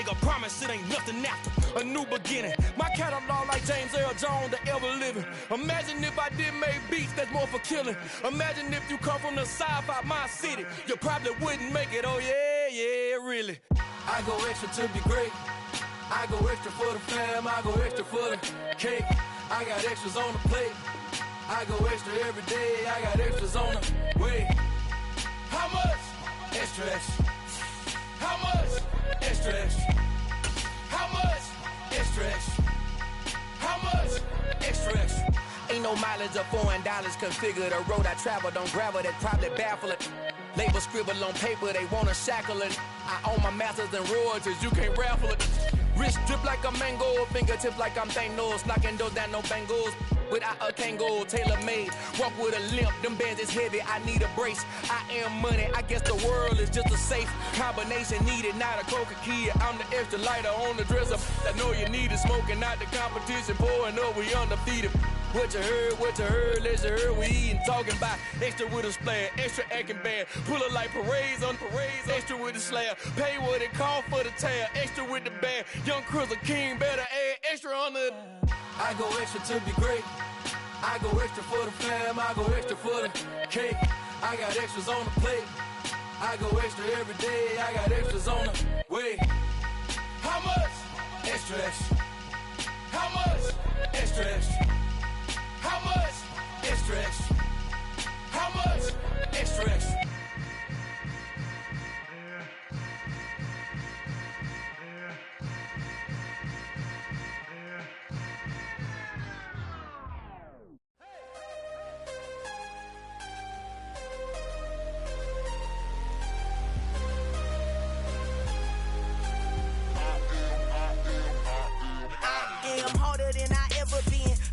make a promise, it ain't nothing after. A new beginning. My catalog like James Earl Jones, the ever living. Imagine if I did make beats that's more for killing. Imagine if you come from the south out my city. You probably wouldn't make it, oh yeah, really. I go extra to be great. I go extra for the fam, I go extra for the cake. I got extras on the plate. I go extra every day, I got extras on the way. How much? Extra, extra. How much? Extra, extra. How much? Extra, extra. How much? Extra, extra. Ain't no mileage of $4 configure the road I travel. Don't gravel, that probably baffle it. Label scribble on paper, they wanna shackle it. I own my masters and royalties, you can't raffle it. Wrist drip like a mango, fingertips like I'm Thanos, knocking those down no bangles. Without a Kango, tailor-made, walk with a limp, them bands is heavy, I need a brace. I am money, I guess the world is just a safe combination needed, not a coca key. I'm the extra lighter on the dresser, I know you need it, smoking out the competition, pouring up, we undefeated. What you heard, let you heard, we eatin', talking about extra with a splash, extra acting bad, pull it like parades on parades, extra with the slab, pay what it cost for the tab, extra with the band, young Chris a king, better add extra on the. I go extra to be great. I go extra for the fam. I go extra for the cake. I got extras on the plate. I go extra every day. I got extras on the way. How much? Extra, extra. How much? Extra, extra. How much? Extra, extra. How much? Extra, extra.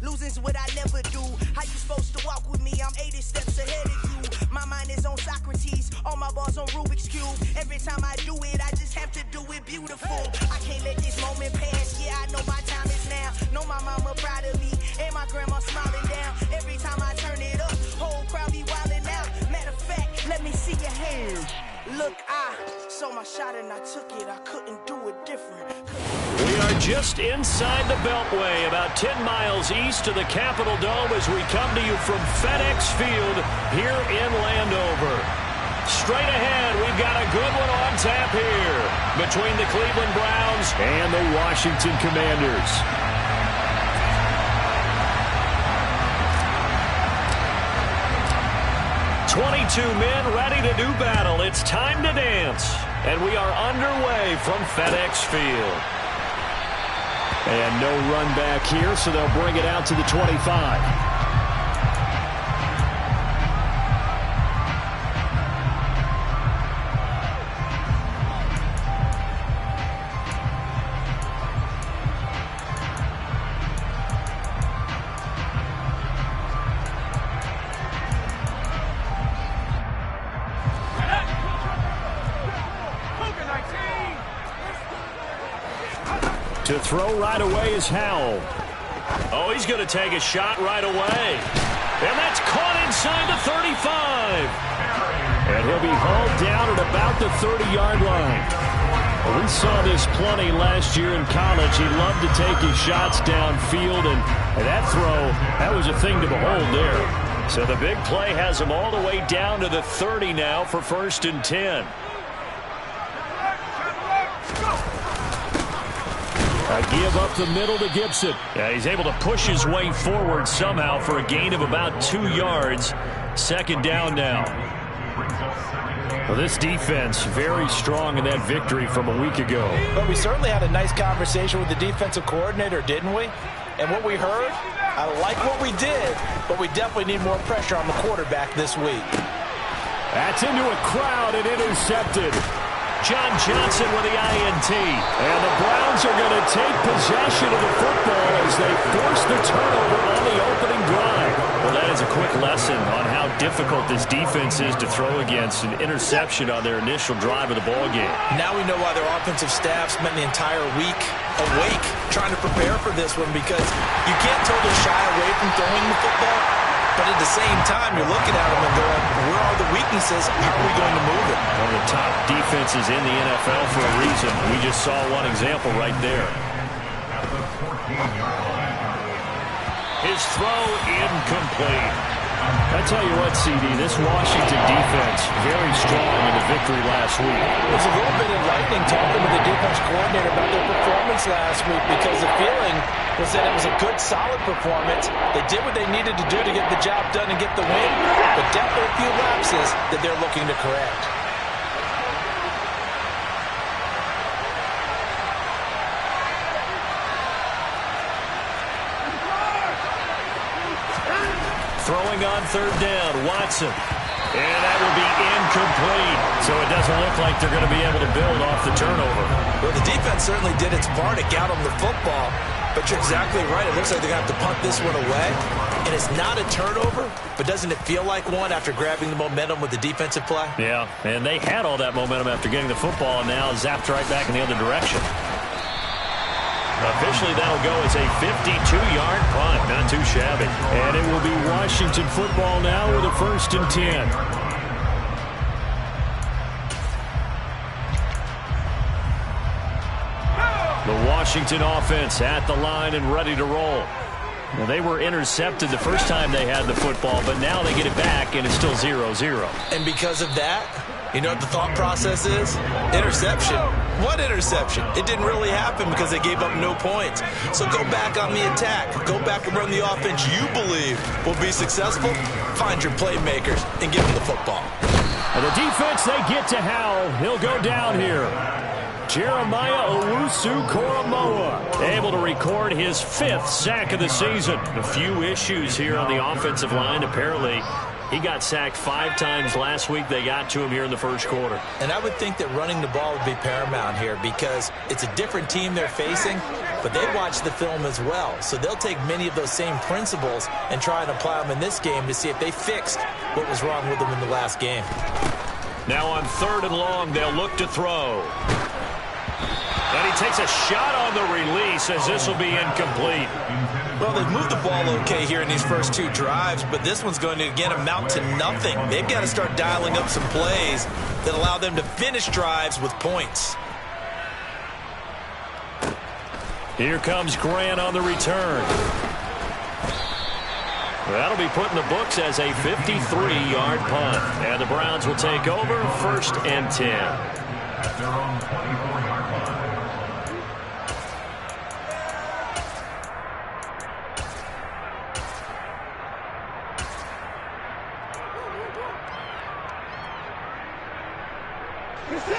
Losing's what I never do. How you supposed to walk with me? I'm 80 steps ahead of you. My mind is on Socrates, all my balls on Rubik's Cube. Every time I do it, I just have to do it beautiful. I can't let this moment pass. Yeah, I know my time is now. Know my mama proud of me, and my grandma smiling down. Every time I turn it up, whole crowd be wildin' out. Matter of fact, let me see your hands. Look, I saw my shot and I took it. I couldn't do it different. We are just inside the Beltway, about 10 miles east of the Capitol Dome as we come to you from FedEx Field here in Landover. Straight ahead, we've got a good one on tap here between the Cleveland Browns and the Washington Commanders. "22 men ready to do battle. It's time to dance." And we are underway from FedEx Field. And no run back here, so they'll bring it out to the 25. To throw right away is Howell. Oh, he's going to take a shot right away. And that's caught inside the 35. And he'll be hauled down at about the 30-yard line. Well, we saw this plenty last year in college. He loved to take his shots downfield, and that throw, that was a thing to behold there. So the big play has him all the way down to the 30 now for 1st and 10. A give up the middle to Gibson. Yeah, he's able to push his way forward somehow for a gain of about 2 yards. 2nd down now. Well, this defense very strong in that victory from a week ago. But we certainly had a nice conversation with the defensive coordinator, didn't we? And what we heard, I like what we did, but we definitely need more pressure on the quarterback this week. That's into a crowd and intercepted. John Johnson with the INT. And the Browns are going to take possession of the football as they force the turnover on the opening drive. Well, that is a quick lesson on how difficult this defense is to throw against. An interception on their initial drive of the ballgame. Now we know why their offensive staff spent the entire week awake trying to prepare for this one, because you can't totally shy away from throwing the football, But at the same time, you're looking at them and going, where are the weaknesses? How are we going to move it? One of the top defenses in the NFL for a reason. We just saw one example right there. His throw incomplete. I tell you what, CD, this Washington defense, very strong in the victory last week. It was a little bit enlightening talking to the defense coordinator about their performance last week because the feeling was that it was a good, solid performance. They did what they needed to do to get the job done and get the win, but definitely a few lapses that they're looking to correct. Throwing on third down, Watson. And that will be incomplete. So it doesn't look like they're going to be able to build off the turnover. Well, the defense certainly did its part to get them the football. But you're exactly right. It looks like they're going to have to punt this one away. And it's not a turnover, but doesn't it feel like one after grabbing the momentum with the defensive play? Yeah, and they had all that momentum after getting the football and now zapped right back in the other direction. Officially, that'll go as a 52-yard punt. Not too shabby. And it will be Washington football now with a 1st and 10. The Washington offense at the line and ready to roll. Well, they were intercepted the first time they had the football, but now they get it back, and it's still 0-0. And because of that, you know what the thought process is? Interception. What interception? It didn't really happen because they gave up no points. So go back on the attack. Go back and run the offense you believe will be successful. Find your playmakers and give them the football. And the defense, they get to Howell. He'll go down here. Jeremiah Owusu-Koramoah able to record his 5th sack of the season. A few issues here on the offensive line. Apparently, he got sacked 5 times last week. They got to him here in the first quarter. And I would think that running the ball would be paramount here because it's a different team they're facing, but they watch the film as well. So they'll take many of those same principles and try and apply them in this game to see if they fixed what was wrong with them in the last game. Now on 3rd and long, they'll look to throw. And he takes a shot on the release as this will be incomplete. Well, they've moved the ball okay here in these first 2 drives, but this one's going to, again, amount to nothing. They've got to start dialing up some plays that allow them to finish drives with points. Here comes Grant on the return. That'll be put in the books as a 53-yard punt. And the Browns will take over 1st and 10. At their own 24-yard line.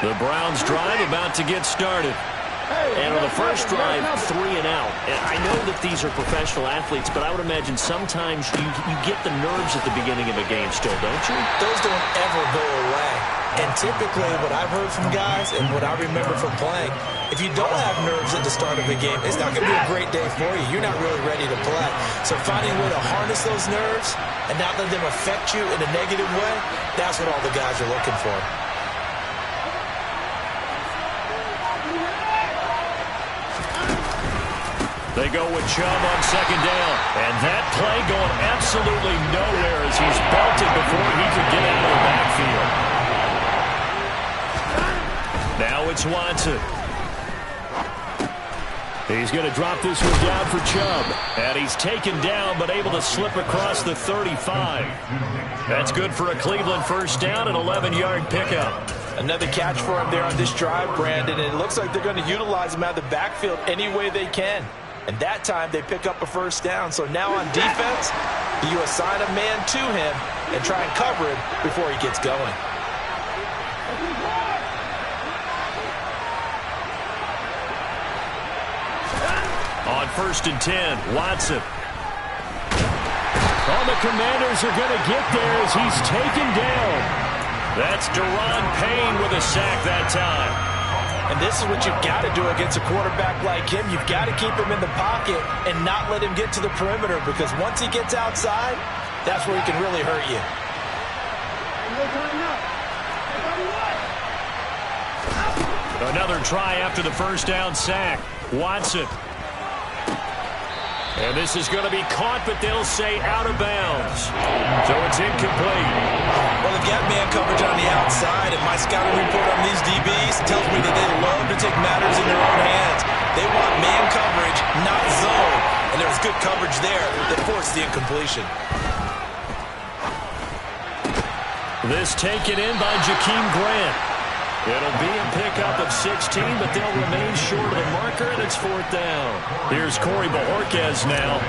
The Browns drive about to get started. And on the first drive, 3 and out. And I know that these are professional athletes, but I would imagine sometimes you get the nerves at the beginning of a game still, don't you? Those don't ever go away. And typically what I've heard from guys and what I remember from playing, if you don't have nerves at the start of a game, it's not going to be a great day for you. You're not really ready to play. So finding a way to harness those nerves and not let them affect you in a negative way, that's what all the guys are looking for. They go with Chubb on 2nd down. And that play going absolutely nowhere as he's belted before he could get out of the backfield. Now it's Watson. He's going to drop this one down for Chubb. And he's taken down but able to slip across the 35. That's good for a Cleveland 1st down and 11-yard pickup. Another catch for him there on this drive, Brandon. And it looks like they're going to utilize him out of the backfield any way they can. And that time they pick up a 1st down. So now on defense, you assign a man to him and try and cover it before he gets going. On 1st and 10, Watson. Oh, the Commanders are going to get there as he's taken down. That's Daron Payne with a sack that time. And this is what you've got to do against a quarterback like him. You've got to keep him in the pocket and not let him get to the perimeter because once he gets outside, that's where he can really hurt you. Another try after the 1st down sack. Watson. And this is going to be caught, but they'll say out of bounds. So it's incomplete. Well, they've got man coverage on the outside, and my scouting report on these DBs tells me that they love to take matters in their own hands. They want man coverage, not zone. And there was good coverage there that forced the incompletion. This taken in by Jakeem Grant. It'll be a pickup of 16, but they'll remain short of the marker, and it's 4th down. Here's Corey Bojorquez now.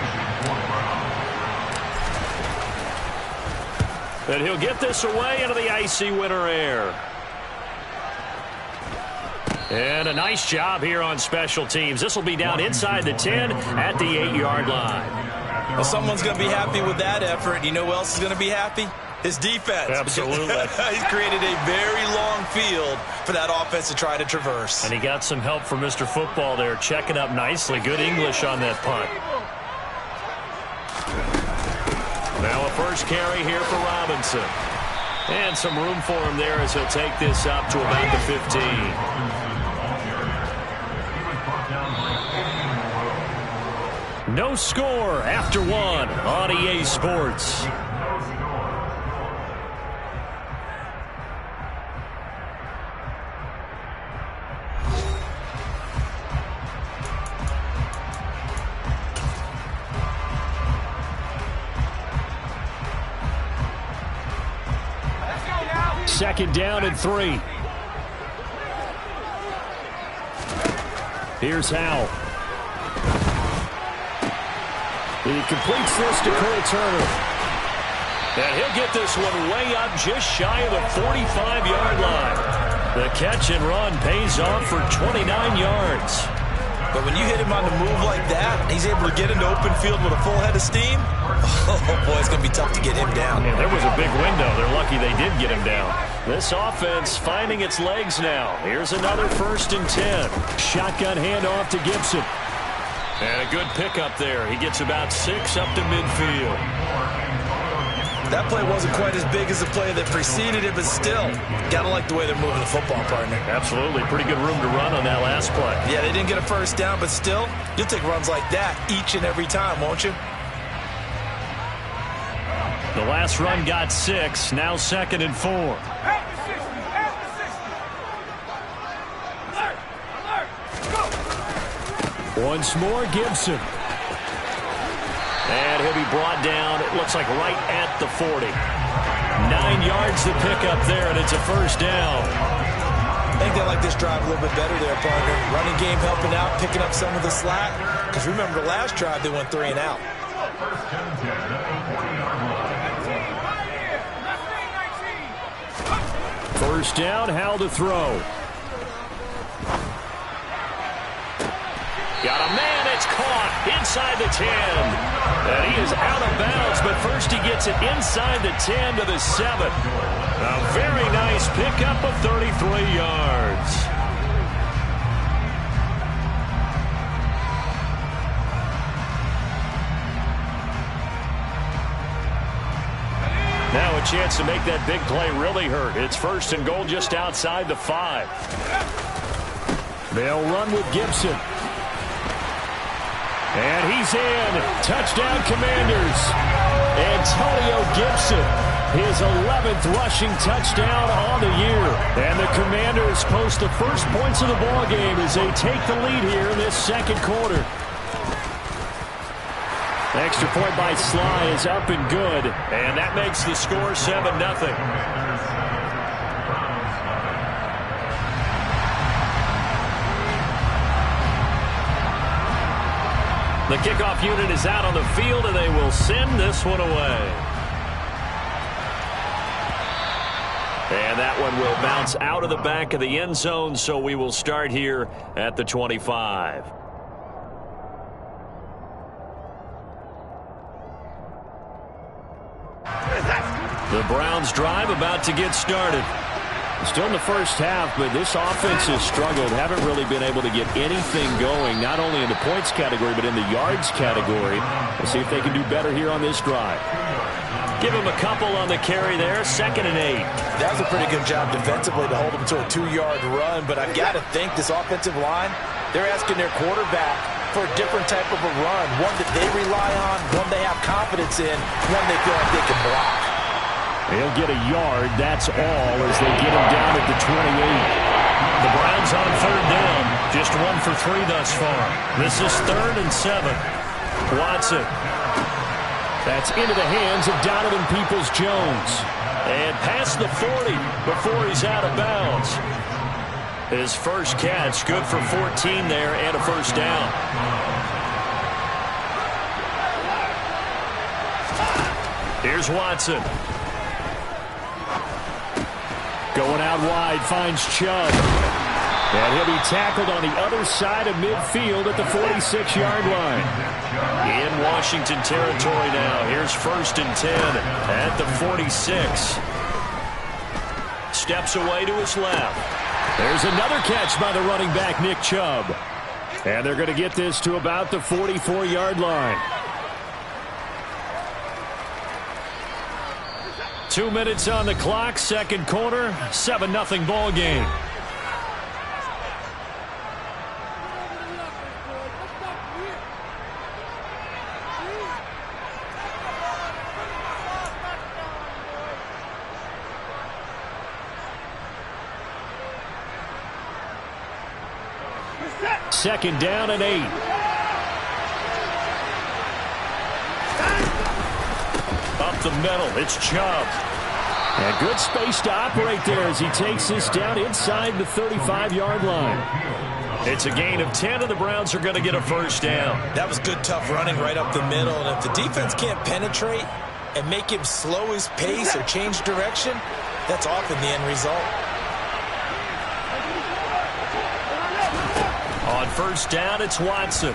And he'll get this away into the icy winter air. And a nice job here on special teams. This will be down inside the 10 at the 8-yard line. Well, someone's going to be happy with that effort. You know who else is going to be happy? His defense. Absolutely. He's created a very long field for that offense to try to traverse. And he got some help from Mr. Football there, checking up nicely. Good English on that punt. Now a first carry here for Robinson. And some room for him there as he'll take this up to about the 15. No score after 1 on EA Sports. Second down and 3. Here's Howell. He completes this to Cole Turner. And he'll get this one way up just shy of the 45-yard line. The catch and run pays off for 29 yards. But when you hit him on the move like that, he's able to get into open field with a full head of steam. Oh, boy, it's going to be tough to get him down. Yeah, there was a big window. They're lucky they did get him down. This offense finding its legs now. Here's another 1st and 10. Shotgun handoff to Gibson. And a good pickup there. He gets about 6 up to midfield. That play wasn't quite as big as the play that preceded it, but still, got to like the way they're moving the football, partner. Absolutely. Pretty good room to run on that last play. Yeah, they didn't get a first down, but still, you'll take runs like that each and every time, won't you? The last run got 6. Now 2nd and 4. Once more, Gibson. And he'll be brought down, it looks like right at the 40. 9 yards to pick up there, and it's a first down. I think they like this drive a little bit better there, partner. Running game helping out, picking up some of the slack. Because remember, the last drive, they went 3 and out. First down, Howell to throw. Got a man, it's caught inside the 10. And he is out of bounds, but first he gets it inside the 10 to the 7. A very nice pickup of 33 yards. Now a chance to make that big play really hurt. It's 1st and goal just outside the 5. They'll run with Gibson. And he's in. Touchdown, Commanders. Antonio Gibson, his 11th rushing touchdown on the year. And the Commanders post the first points of the ballgame as they take the lead here in this 2nd quarter. Extra point by Sly is up and good. And that makes the score 7-0. The kickoff unit is out on the field, and they will send this one away. And that one will bounce out of the back of the end zone, so we will start here at the 25. The Browns drive about to get started. Still in the first half, but this offense has struggled. Haven't really been able to get anything going, not only in the points category, but in the yards category. We'll see if they can do better here on this drive. Give him a couple on the carry there, 2nd and 8. That was a pretty good job defensively to hold him to a 2-yard run, but I've got to think this offensive line, they're asking their quarterback for a different type of a run, one that they rely on, one they have confidence in, one they feel like they can block. He'll get a yard, that's all, as they get him down at the 28. The Browns on third down, just 1 for 3 thus far. This is 3rd and 7. Watson. That's into the hands of Donovan Peoples-Jones. And past the 40 before he's out of bounds. His first catch, good for 14 there and a first down. Here's Watson. Going out wide, finds Chubb. And he'll be tackled on the other side of midfield at the 46-yard line. In Washington territory now. Here's 1st and 10 at the 46. Steps away to his left. There's another catch by the running back, Nick Chubb. And they're going to get this to about the 44-yard line. 2 minutes on the clock, second quarter, 7-0 ball game. Second down and 8. Up the middle, it's Chubb. And good space to operate there as he takes this down inside the 35-yard line. It's a gain of 10, and the Browns are going to get a first down. That was good, tough running right up the middle. And if the defense can't penetrate and make him slow his pace or change direction, that's often the end result. On first down, it's Watson.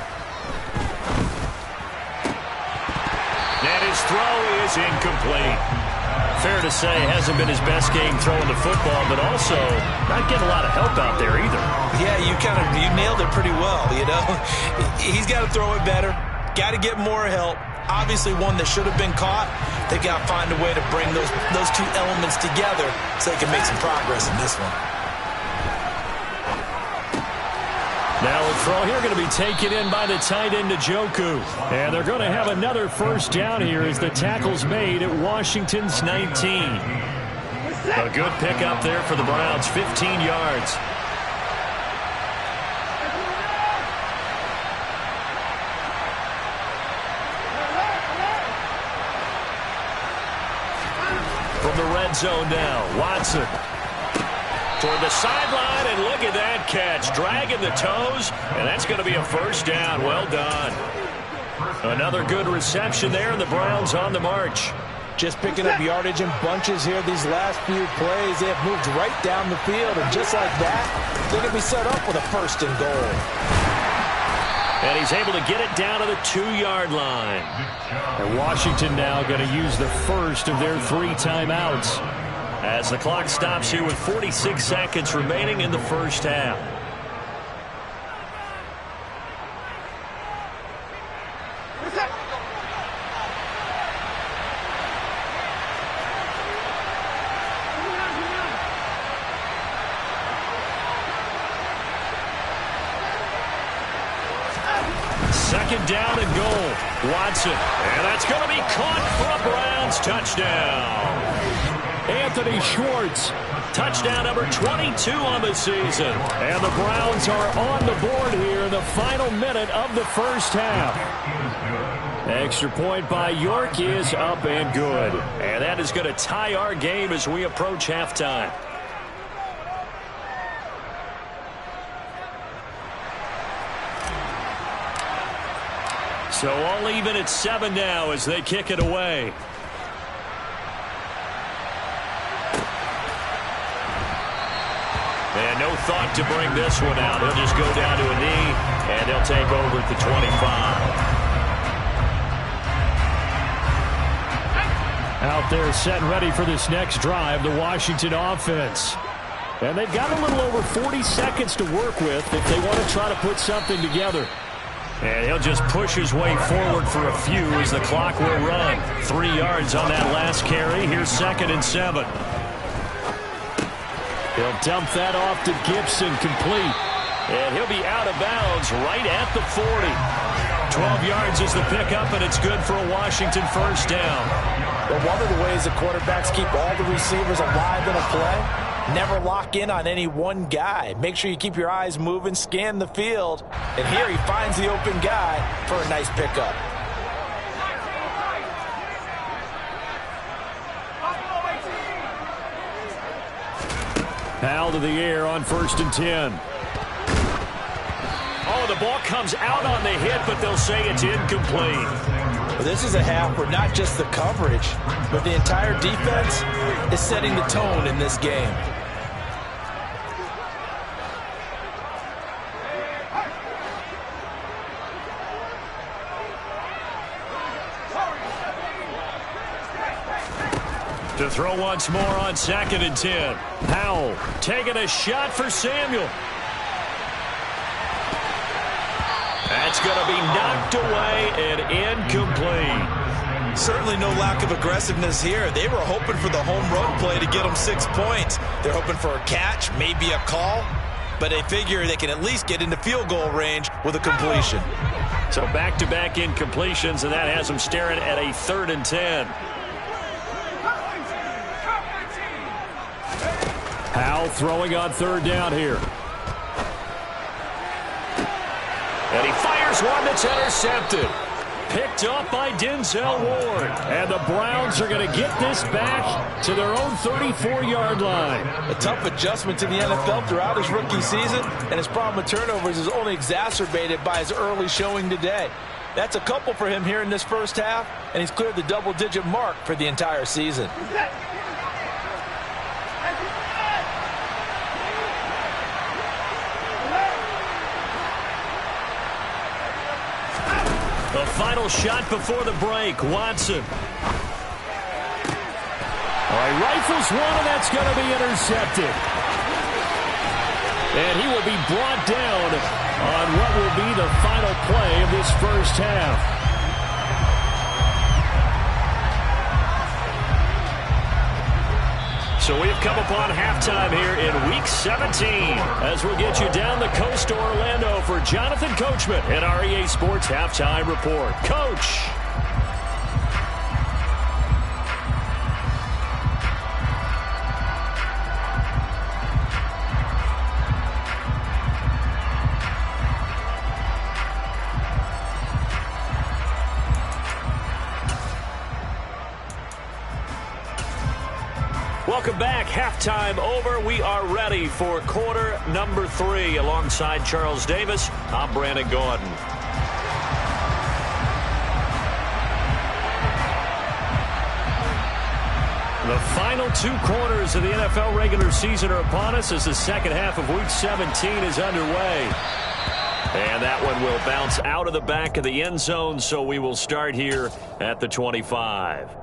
And his throw is incomplete. Fair to say, hasn't been his best game throwing the football, but also not getting a lot of help out there either. Yeah, you nailed it pretty well, you know. He's got to throw it better, got to get more help. Obviously one that should have been caught. They've got to find a way to bring those two elements together so they can make some progress in this one. Now a throw here going to be taken in by the tight end Njoku. And they're going to have another first down here as the tackle's made at Washington's 19. A good pickup there for the Browns, 15 yards. From the red zone now, Watson. Toward the sideline, and look at that catch. Dragging the toes, and that's going to be a first down. Well done. Another good reception there, and the Browns on the march. Just picking up yardage in bunches here these last few plays. They have moved right down the field, and just like that, they're going to be set up with a first and goal. And he's able to get it down to the 2-yard line. And Washington now going to use the first of their 3 timeouts as the clock stops here with 46 seconds remaining in the first half. Second down and goal. Watson. And that's going to be caught for a Browns touchdown. Anthony Schwartz, touchdown number 22 on the season. And the Browns are on the board here in the final minute of the first half. Extra point by York is up and good. And that is going to tie our game as we approach halftime. So all even at 7 now as they kick it away. And no thought to bring this one out. He'll just go down to a knee, and they'll take over at the 25. Out there set and ready for this next drive, the Washington offense. And they've got a little over 40 seconds to work with if they want to try to put something together. And he'll just push his way forward for a few as the clock will run. 3 yards on that last carry. Here's 2nd and 7. He'll dump that off to Gibson, complete. And he'll be out of bounds right at the 40. 12 yards is the pickup, and it's good for a Washington first down. Well, one of the ways the quarterbacks keep all the receivers alive in a play, never lock in on any one guy. Make sure you keep your eyes moving, scan the field, and here he finds the open guy for a nice pickup. Powell to the air on 1st and 10. Oh, the ball comes out on the hit, but they'll say it's incomplete. Well, this is a half where not just the coverage, but the entire defense is setting the tone in this game. To throw once more on 2nd and 10. Powell taking a shot for Samuel. That's going to be knocked away and incomplete. Certainly no lack of aggressiveness here. They were hoping for the home run play to get them 6 points. They're hoping for a catch, maybe a call, but they figure they can at least get into field goal range with a completion. So back-to-back incompletions, and that has them staring at a 3rd and 10. Powell throwing on 3rd down here. And he fires one that's intercepted. Picked up by Denzel Ward. And the Browns are going to get this back to their own 34-yard line. A tough adjustment to the NFL throughout his rookie season, and his problem with turnovers is only exacerbated by his early showing today. That's a couple for him here in this first half, and he's cleared the double-digit mark for the entire season. The final shot before the break, Watson. All right, rifles one, and that's going to be intercepted. And he will be brought down on what will be the final play of this first half. So we've come upon halftime here in Week 17 as we'll get you down the coast to Orlando for Jonathan Coachman at our EA Sports Halftime Report. Coach. Welcome back. Halftime over. We are ready for quarter number 3. Alongside Charles Davis, I'm Brandon Gordon. The final 2 quarters of the NFL regular season are upon us as the second half of Week 17 is underway. And that one will bounce out of the back of the end zone, so we will start here at the 25.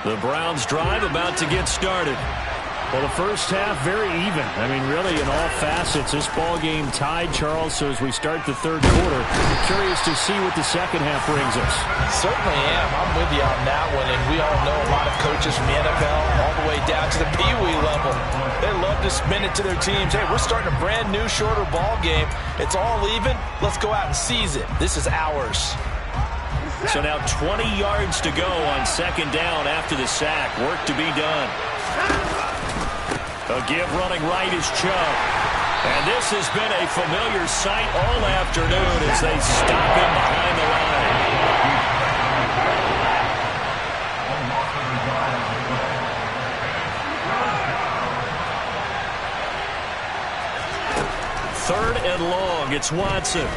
The Browns drive about to get started. Well, the first half, very even. I mean, really, in all facets, this ball game tied, Charles. So as we start the third quarter, curious to see what the second half brings us. Certainly am. I'm with you on that one. And we all know a lot of coaches from the NFL all the way down to the Pee-wee level. They love to spin it to their teams. Hey, we're starting a brand new, shorter ball game. It's all even. Let's go out and seize it. This is ours. So now 20 yards to go on second down after the sack. Work to be done. A give running right is Chubb. And this has been a familiar sight all afternoon as they stop him behind the line. Third and long. It's Watson.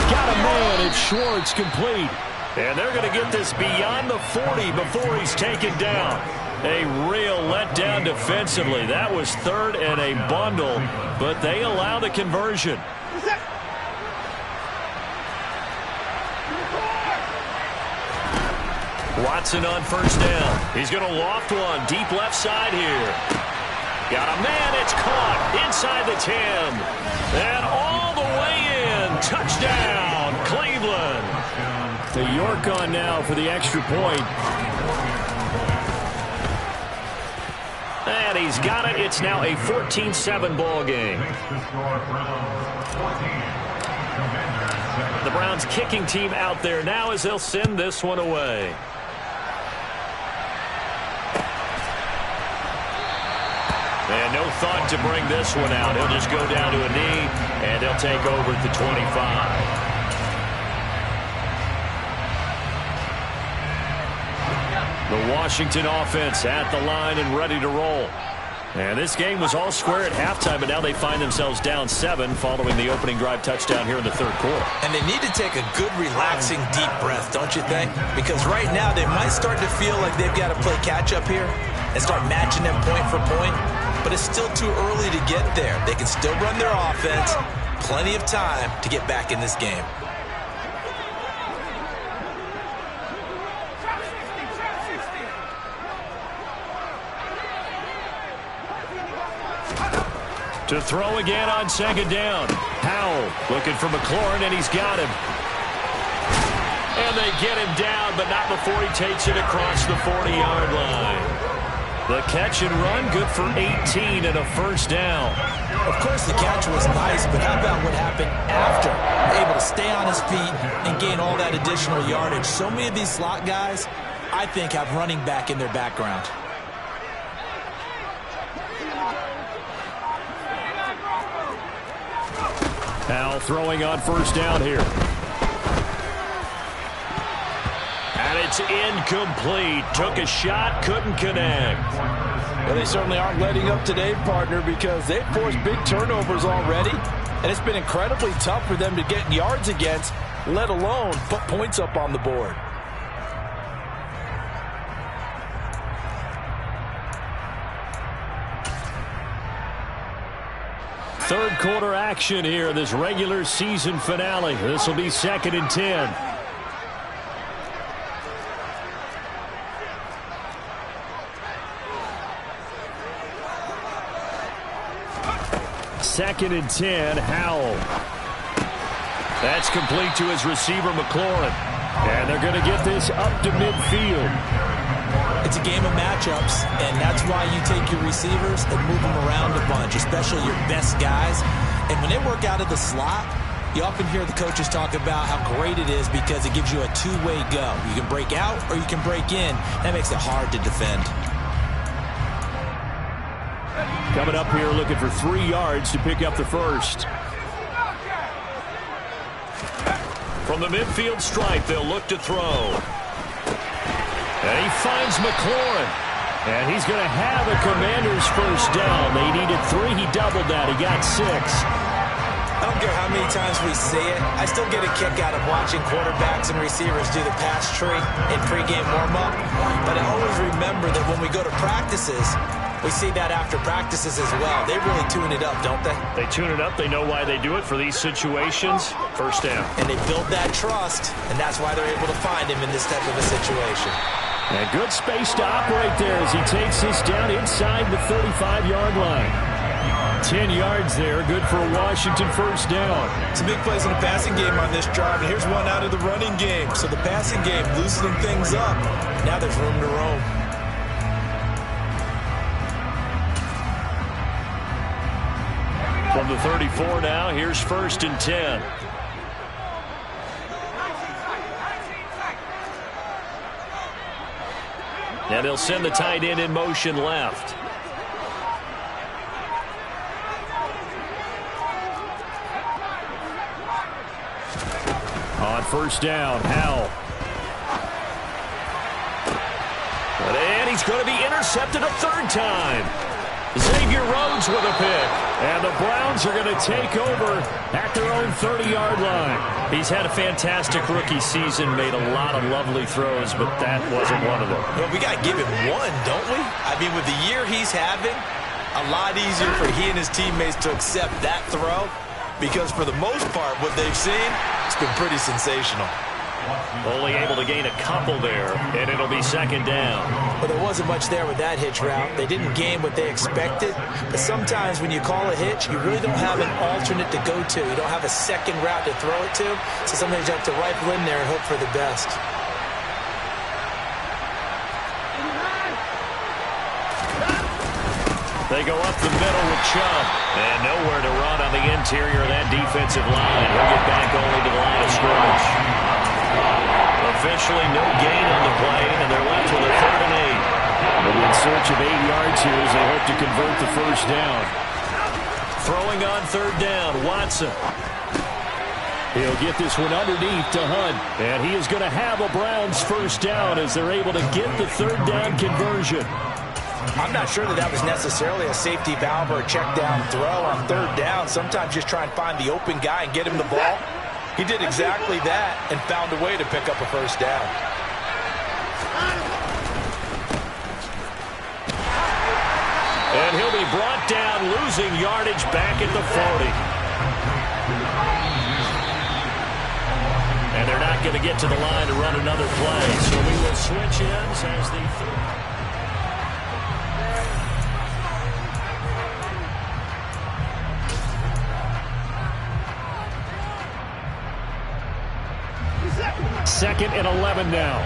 Got a man. It's Schwartz, complete. And they're going to get this beyond the 40 before he's taken down. A real letdown defensively. That was third and a bundle, but they allow the conversion. Watson on first down. He's going to loft one deep left side here. Got a man. It's caught inside the 10. And all the way in. Touchdown, Cleveland. The York on now for the extra point. And he's got it. It's now a 14-7 ball game. The Browns kicking team out there now as they'll send this one away. And no thought to bring this one out. He'll just go down to a knee, and he'll take over at the 25. The Washington offense at the line and ready to roll. And this game was all square at halftime, but now they find themselves down 7 following the opening drive touchdown here in the third quarter. And they need to take a good, relaxing, deep breath, don't you think? Because right now they might start to feel like they've got to play catch-up here and start matching them point for point. But it's still too early to get there. They can still run their offense. Plenty of time to get back in this game. To throw again on second down. Howell looking for McLaurin, and he's got him. And they get him down, but not before he takes it across the 40-yard line. The catch and run, good for 18 and a first down. Of course, the catch was nice, but how about what happened after? Able to stay on his feet and gain all that additional yardage. So many of these slot guys, I think, have running back in their background. Howell throwing on first down here. And it's incomplete. Took a shot, couldn't connect. Well, they certainly aren't letting up today, partner, because they've forced big turnovers already, and it's been incredibly tough for them to get yards against, let alone put points up on the board. Third quarter action here, this regular season finale. This will be 2nd and 10. Second and 10, Howell. That's complete to his receiver, McLaurin. And they're going to get this up to midfield. It's a game of matchups, and that's why you take your receivers and move them around a bunch, especially your best guys. And when they work out of the slot, you often hear the coaches talk about how great it is because it gives you a two-way go. You can break out or you can break in. That makes it hard to defend. Coming up here looking for 3 yards to pick up the first. From the midfield stripe, they'll look to throw. And he finds McLaurin. And he's going to have a Commanders first down. They needed 3. He doubled that. He got 6. I don't care how many times we see it. I still get a kick out of watching quarterbacks and receivers do the pass tree in pregame warm-up. But I always remember that when we go to practices, we see that after practices as well. They really tune it up, don't they? They tune it up. They know why they do it for these situations. First down. And they build that trust, and that's why they're able to find him in this type of a situation. And good space to operate there as he takes this down inside the 35-yard line. 10 yards there, good for a Washington first down. Some big plays in the passing game on this drive, and here's one out of the running game. So the passing game loosening things up. Now there's room to roam. From the 34 now, here's 1st and 10. And they'll send the tight end in motion left. On first down, Howell. And he's going to be intercepted a 3rd time. Xavier Rhodes with a pick. And the Browns are going to take over at their own 30-yard line. He's had a fantastic rookie season, made a lot of lovely throws, but that wasn't one of them. Well, we got to give him one, don't we? I mean, with the year he's having, a lot easier for he and his teammates to accept that throw because for the most part, what they've seen, it's been pretty sensational. Only able to gain a couple there, and it'll be 2nd down. Well, there wasn't much there with that hitch route. They didn't gain what they expected. But sometimes when you call a hitch, you really don't have an alternate to go to. You don't have a second route to throw it to. So sometimes you have to rifle in there and hope for the best. They go up the middle with Chubb. And nowhere to run on the interior of that defensive line. He'll get back only to the line of scrimmage. Officially no gain on the play, and they're left with a 3rd and 8. They're in search of 8 yards here as they hope to convert the first down. Throwing on 3rd down, Watson. He'll get this one underneath to Hunt. And he is going to have a Browns first down as they're able to get the 3rd down conversion. I'm not sure that was necessarily a safety valve or a check down throw on 3rd down. Sometimes just try and find the open guy and get him the ball. He did exactly that and found a way to pick up a first down. And he'll be brought down, losing yardage back at the 40. And they're not going to get to the line to run another play. So we will switch ends as the Second and 11 now.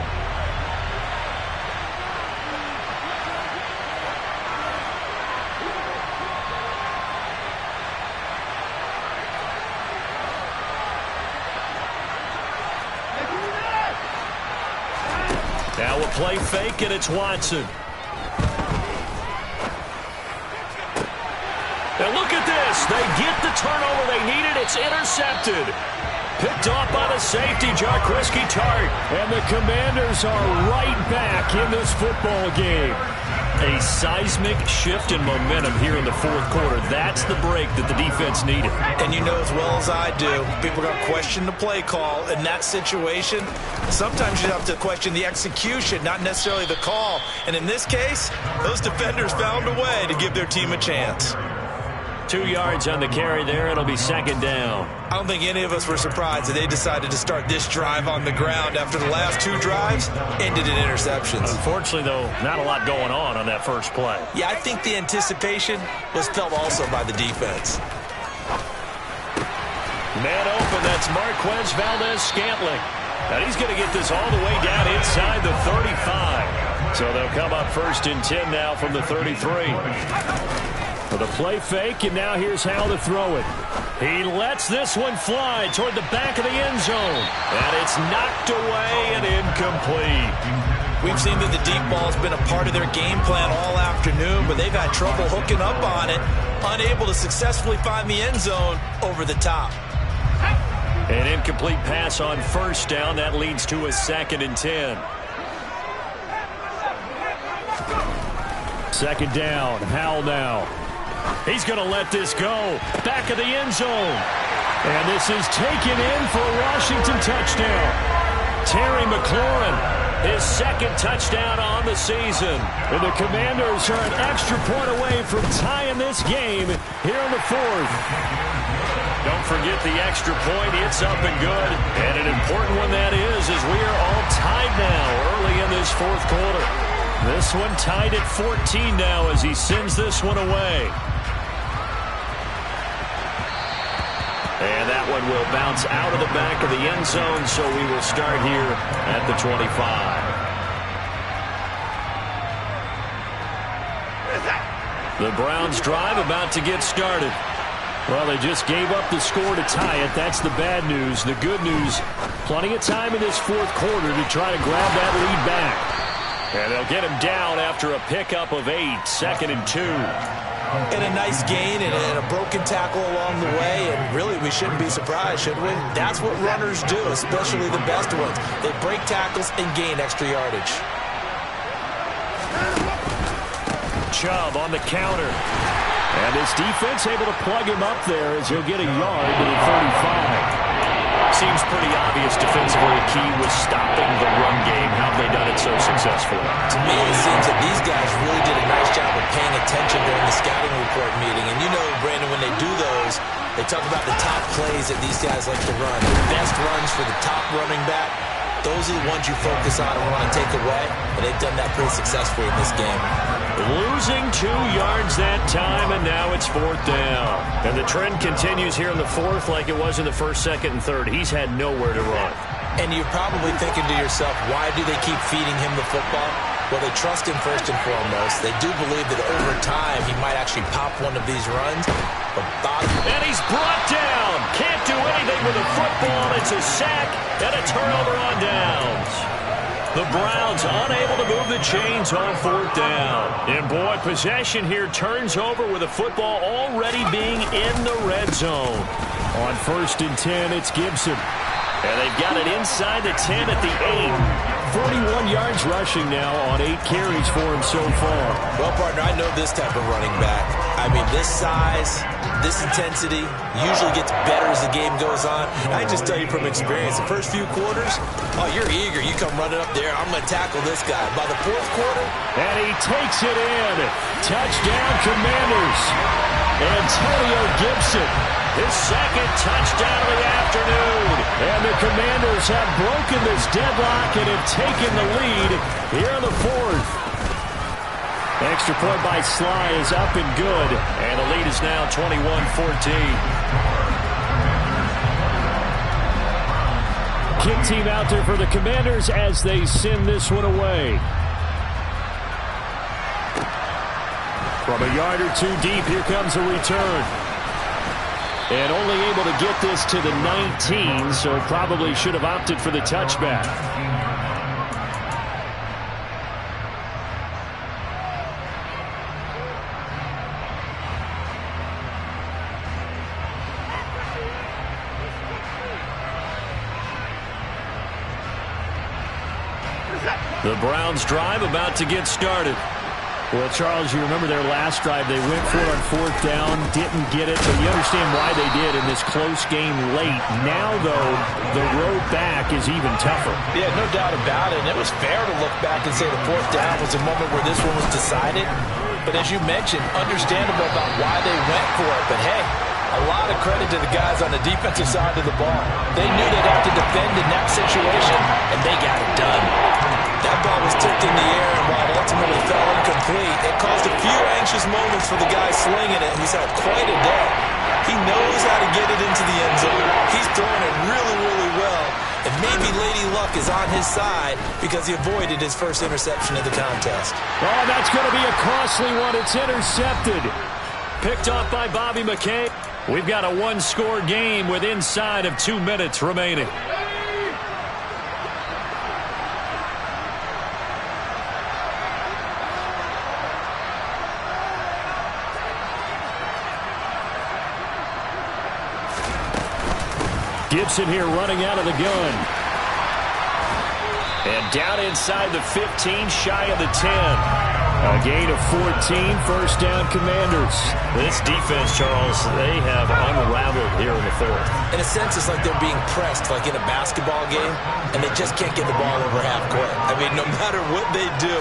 Now a play fake, and it's Watson. And look at this. They get the turnover they needed. It's intercepted. Picked off by the safety, Jaquiski Tartt. And the Commanders are right back in this football game. A seismic shift in momentum here in the 4th quarter. That's the break that the defense needed. And you know as well as I do, people are going to question the play call in that situation. Sometimes you have to question the execution, not necessarily the call. And in this case, those defenders found a way to give their team a chance. 2 yards on the carry there. It'll be 2nd down. I don't think any of us were surprised that they decided to start this drive on the ground after the last 2 drives ended in interceptions. Unfortunately, though, not a lot going on that first play. Yeah, I think the anticipation was felt also by the defense. Man open, that's Marquez Valdes-Scantling. And he's going to get this all the way down inside the 35. So they'll come up 1st and 10 now from the 33. For the play fake, and now here's how to throw it. He lets this one fly toward the back of the end zone. And it's knocked away and incomplete. We've seen that the deep ball's been a part of their game plan all afternoon, but they've had trouble hooking up on it, unable to successfully find the end zone over the top. An incomplete pass on 1st down. That leads to a 2nd and 10. 2nd down, Howell now. He's going to let this go. Back of the end zone. And this is taken in for a Washington touchdown. Terry McLaurin, his 2nd touchdown on the season. And the Commanders are an extra point away from tying this game here in the 4th. Don't forget the extra point. It's up and good. And an important one that is as we are all tied now early in this 4th quarter. This one tied at 14 now as he sends this one away. And that one will bounce out of the back of the end zone, so we will start here at the 25. The Browns drive about to get started. Well, they just gave up the score to tie it. That's the bad news. The good news, plenty of time in this 4th quarter to try to grab that lead back. And they'll get him down after a pickup of 8, 2nd and 2. And a nice gain and a broken tackle along the way, and really we shouldn't be surprised, should we? That's what runners do, especially the best ones. They break tackles and gain extra yardage. Chubb on the counter. And this defense able to plug him up there as he'll get a yard to the 35. Seems pretty obvious defensively the key was stopping the run game. How have they done it so successfully? To me, it seems that these guys really did a nice job of paying attention during the scouting report meeting. And you know, Brandon, when they do those, they talk about the top plays that these guys like to run. The best runs for the top running back. Those are the ones you focus on and want to take away. And they've done that pretty successfully in this game. Losing 2 yards that time, and now it's 4th down. And the trend continues here in the 4th like it was in the 1st, 2nd, and 3rd. He's had nowhere to run. And you're probably thinking to yourself, why do they keep feeding him the football? Well, they trust him first and foremost. They do believe that over time he might actually pop one of these runs. But and he's brought down. Can't do anything with the football. It's a sack and a turnover on downs. The Browns unable to move the chains on 4th down. And boy, possession here turns over with the football already being in the red zone. On 1st and 10, it's Gibson. And they've got it inside the 10 at the 8. 41 yards rushing now on 8 carries for him so far. Well, partner, I know this type of running back. I mean, this size, this intensity usually gets better as the game goes on. I can just tell you from experience, the first few quarters, oh, you're eager. You come running up there. I'm going to tackle this guy. By the 4th quarter, and he takes it in. Touchdown, Commanders. Antonio Gibson, his 2nd touchdown of the afternoon. And the Commanders have broken this deadlock and have taken the lead here in the 4th. Extra point by Sly is up and good. And the lead is now 21-14. Kick team out there for the Commanders as they send this one away. From a yard or 2 deep, here comes a return. And only able to get this to the 19, so probably should have opted for the touchback. The Browns drive about to get started. Well, Charles, you remember their last drive. They went for it on 4th down, didn't get it, but you understand why they did in this close game late. Now, though, the road back is even tougher. Yeah, no doubt about it. And it was fair to look back and say the 4th down was a moment where this one was decided. But as you mentioned, understandable about why they went for it. But, hey, a lot of credit to the guys on the defensive side of the ball. They knew they'd have to defend in that situation, and they got it done. that ball was tipped in the air, and while it ultimately fell incomplete, it caused a few anxious moments for the guy slinging it. He's had quite a day. He knows how to get it into the end zone. He's throwing it really, really well. And maybe Lady Luck is on his side because he avoided his first interception of the contest. Oh, that's going to be a costly one. It's intercepted. Picked off by Bobby McCabe. We've got a one-score game with inside of 2 minutes remaining. Gibson here running out of the gun. And down inside the 15, shy of the 10. A gain of 14, first down Commanders. This defense, Charles, they have unraveled here in the fourth. In a sense, it's like they're being pressed, like in a basketball game, and they just can't get the ball over half court. I mean, no matter what they do,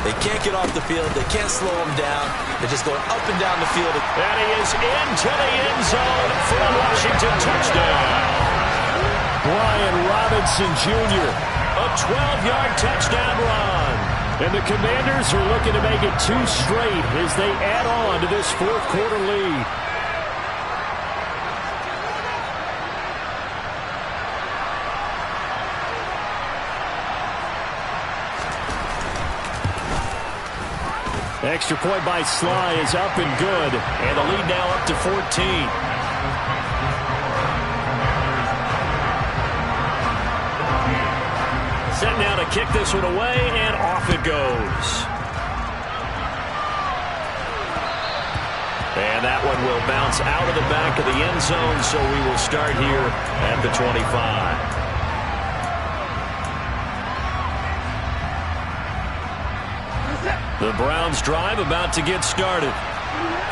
they can't get off the field. They can't slow them down. They're just going up and down the field. And he is into the end zone for a Washington touchdown. Brian Robinson Jr., a 12-yard touchdown run. And the Commanders are looking to make it 2 straight as they add on to this fourth quarter lead. Extra point by Sly is up and good. And the lead now up to 14. Set now to kick this one away, and off it goes. And that one will bounce out of the back of the end zone, so we will start here at the 25. The Browns drive about to get started.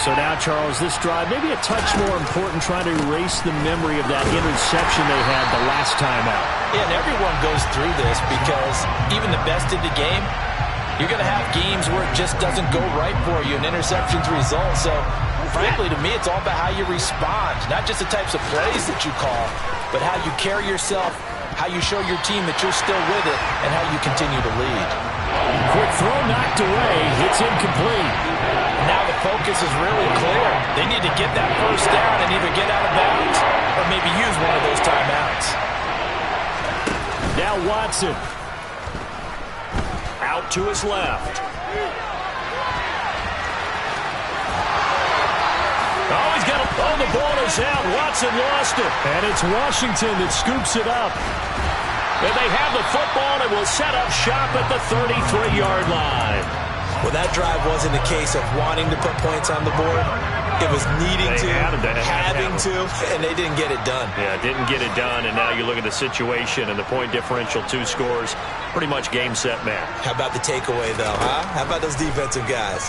So now, Charles, this drive maybe a touch more important, trying to erase the memory of that interception they had the last time out. Yeah, and everyone goes through this because even the best in the game, you're going to have games where it just doesn't go right for you, and interceptions result. So, frankly, to me, it's all about how you respond, not just the types of plays that you call, but how you carry yourself, how you show your team that you're still with it, and how you continue to lead. Quick throw knocked away. It's incomplete. Now the focus is really clear. They need to get that first down and either get out of bounds or maybe use one of those timeouts. Now Watson. Out to his left. Oh, he's got a... Oh, the ball is out. Watson lost it. And it's Washington that scoops it up. And they have the football and will set up shop at the 33-yard line. Well, that drive wasn't a case of wanting to put points on the board. It was needing to, having to, and they didn't get it done. Yeah, didn't get it done, and now you look at the situation and the point differential, 2 scores, pretty much game, set, match. How about the takeaway, though, huh? How about those defensive guys?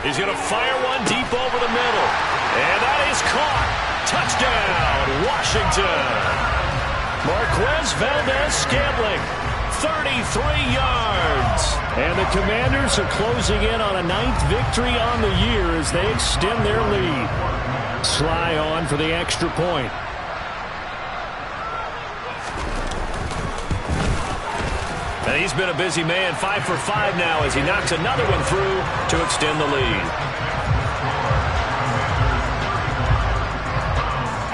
He's going to fire one deep over the middle, and that is caught. Touchdown, Washington. Marquez Valdez-Scantling, 33 yards. And the Commanders are closing in on a 9th victory on the year as they extend their lead. Sly on for the extra point. And he's been a busy man, 5 for 5 now as he knocks another one through to extend the lead.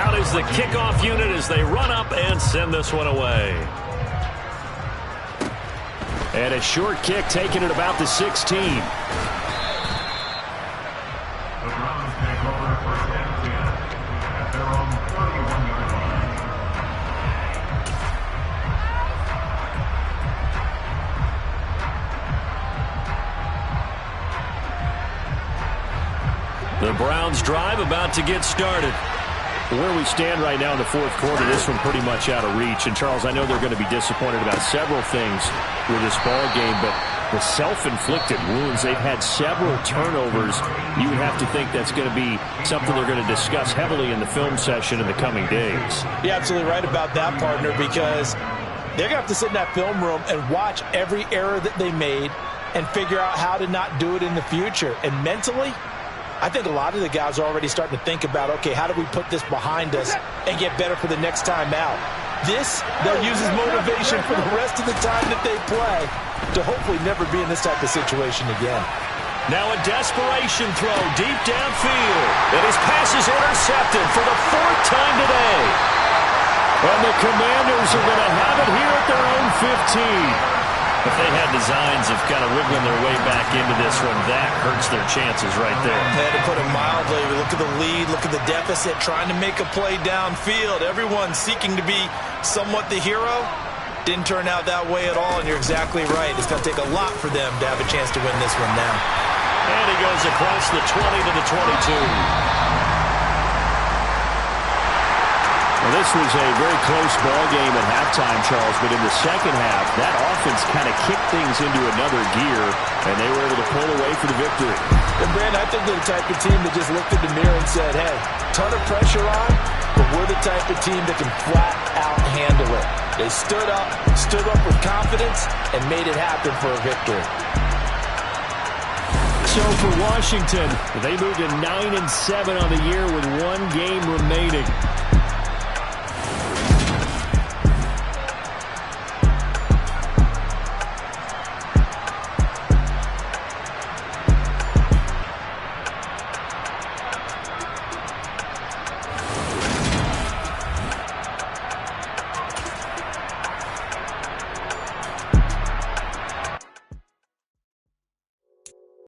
Out is the kickoff unit as they run up and send this one away. And a short kick taken at about the 16. The Browns take over first and 10 at their own 31-yard line. The Browns drive about to get started. Where we stand right now in the fourth quarter, this one pretty much out of reach. And, Charles, I know they're going to be disappointed about several things with this ball game, but the self-inflicted wounds, they've had several turnovers. You would have to think that's going to be something they're going to discuss heavily in the film session in the coming days. You're absolutely right about that, partner, because they're going to have to sit in that film room and watch every error that they made and figure out how to not do it in the future. And mentally, I think a lot of the guys are already starting to think about, okay, how do we put this behind us and get better for the next time out? This, they'll use as motivation for the rest of the time that they play to hopefully never be in this type of situation again. Now a desperation throw deep downfield. And his pass is intercepted for the 4th time today. And the Commanders are going to have it here at their own 15. If they had designs of kind of wiggling their way back into this one, that hurts their chances right there. To put it mildly, look at the lead, look at the deficit, trying to make a play downfield. Everyone seeking to be somewhat the hero. Didn't turn out that way at all, and you're exactly right. It's going to take a lot for them to have a chance to win this one now. And he goes across the 20 to the 22. Well, this was a very close ball game at halftime, Charles, but in the second half, that offense kind of kicked things into another gear, and they were able to pull away for the victory. And, Brandon, I think they're the type of team that just looked in the mirror and said, hey, ton of pressure on, but we're the type of team that can flat out handle it. They stood up with confidence, and made it happen for a victory. So for Washington, they moved to 9-7 on the year with 1 game remaining.